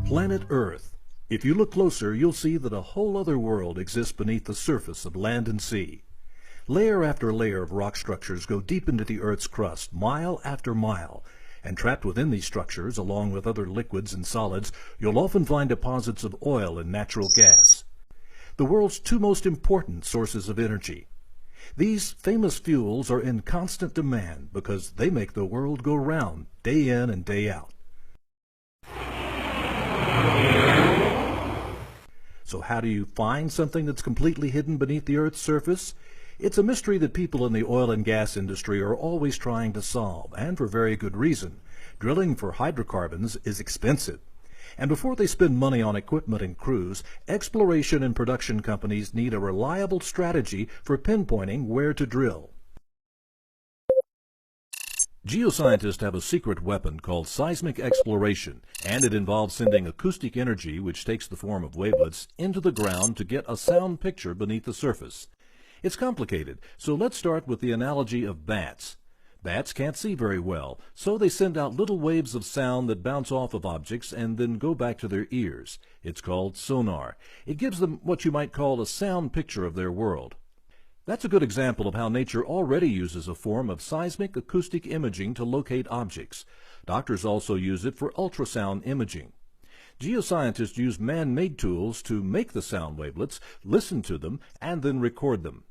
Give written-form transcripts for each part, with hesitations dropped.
Planet Earth. If you look closer, you'll see that a whole other world exists beneath the surface of land and sea. Layer after layer of rock structures go deep into the Earth's crust, mile after mile. And trapped within these structures, along with other liquids and solids, you'll often find deposits of oil and natural gas, the world's two most important sources of energy. These famous fuels are in constant demand because they make the world go round, day in and day out. So how do you find something that's completely hidden beneath the Earth's surface? It's a mystery that people in the oil and gas industry are always trying to solve, and for very good reason. Drilling for hydrocarbons is expensive. And before they spend money on equipment and crews, exploration and production companies need a reliable strategy for pinpointing where to drill. Geoscientists have a secret weapon called seismic exploration, and it involves sending acoustic energy, which takes the form of wavelets, into the ground to get a sound picture beneath the surface. It's complicated, so let's start with the analogy of bats. Bats can't see very well, so they send out little waves of sound that bounce off of objects and then go back to their ears. It's called sonar. It gives them what you might call a sound picture of their world. That's a good example of how nature already uses a form of seismic acoustic imaging to locate objects. Doctors also use it for ultrasound imaging. Geoscientists use man-made tools to make the sound wavelets, listen to them, and then record them.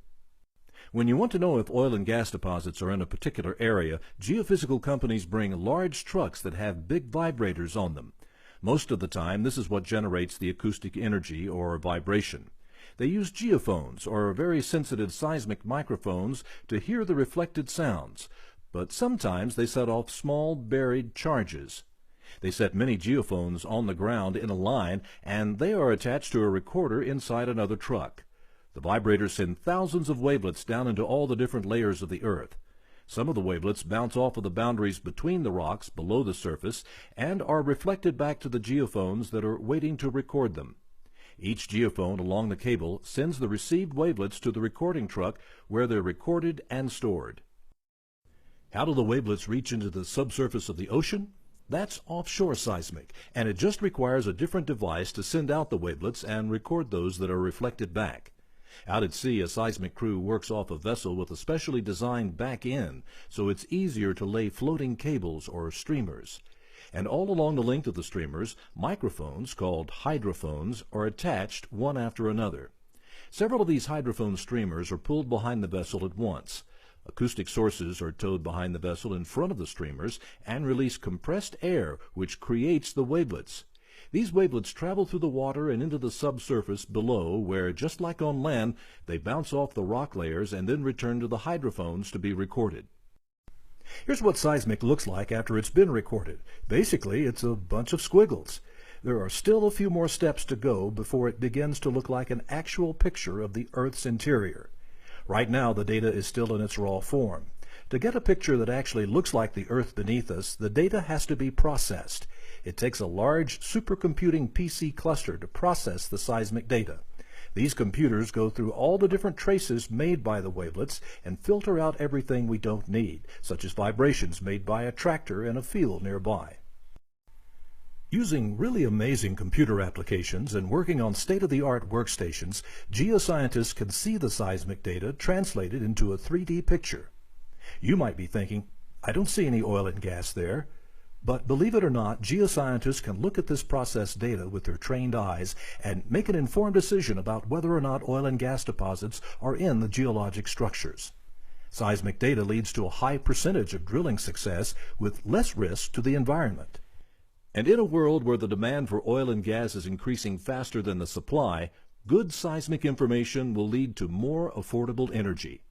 When you want to know if oil and gas deposits are in a particular area, geophysical companies bring large trucks that have big vibrators on them. Most of the time, this is what generates the acoustic energy or vibration. They use geophones, or very sensitive seismic microphones, to hear the reflected sounds, but sometimes they set off small buried charges. They set many geophones on the ground in a line, and they are attached to a recorder inside another truck. The vibrators send thousands of wavelets down into all the different layers of the Earth. Some of the wavelets bounce off of the boundaries between the rocks below the surface and are reflected back to the geophones that are waiting to record them. Each geophone along the cable sends the received wavelets to the recording truck where they're recorded and stored. How do the wavelets reach into the subsurface of the ocean? That's offshore seismic, and it just requires a different device to send out the wavelets and record those that are reflected back. Out at sea, a seismic crew works off a vessel with a specially designed back end, so it's easier to lay floating cables or streamers. And all along the length of the streamers, microphones, called hydrophones, are attached one after another. Several of these hydrophone streamers are pulled behind the vessel at once. Acoustic sources are towed behind the vessel in front of the streamers and release compressed air, which creates the wavelets. These wavelets travel through the water and into the subsurface below, where, just like on land, they bounce off the rock layers and then return to the hydrophones to be recorded. Here's what seismic looks like after it's been recorded. Basically, it's a bunch of squiggles. There are still a few more steps to go before it begins to look like an actual picture of the Earth's interior. Right now, the data is still in its raw form. To get a picture that actually looks like the Earth beneath us, the data has to be processed. It takes a large supercomputing PC cluster to process the seismic data. These computers go through all the different traces made by the wavelets and filter out everything we don't need, such as vibrations made by a tractor in a field nearby. Using really amazing computer applications and working on state-of-the-art workstations, geoscientists can see the seismic data translated into a 3D picture. You might be thinking, I don't see any oil and gas there. But believe it or not, geoscientists can look at this processed data with their trained eyes and make an informed decision about whether or not oil and gas deposits are in the geologic structures. Seismic data leads to a high percentage of drilling success with less risk to the environment. And in a world where the demand for oil and gas is increasing faster than the supply, good seismic information will lead to more affordable energy.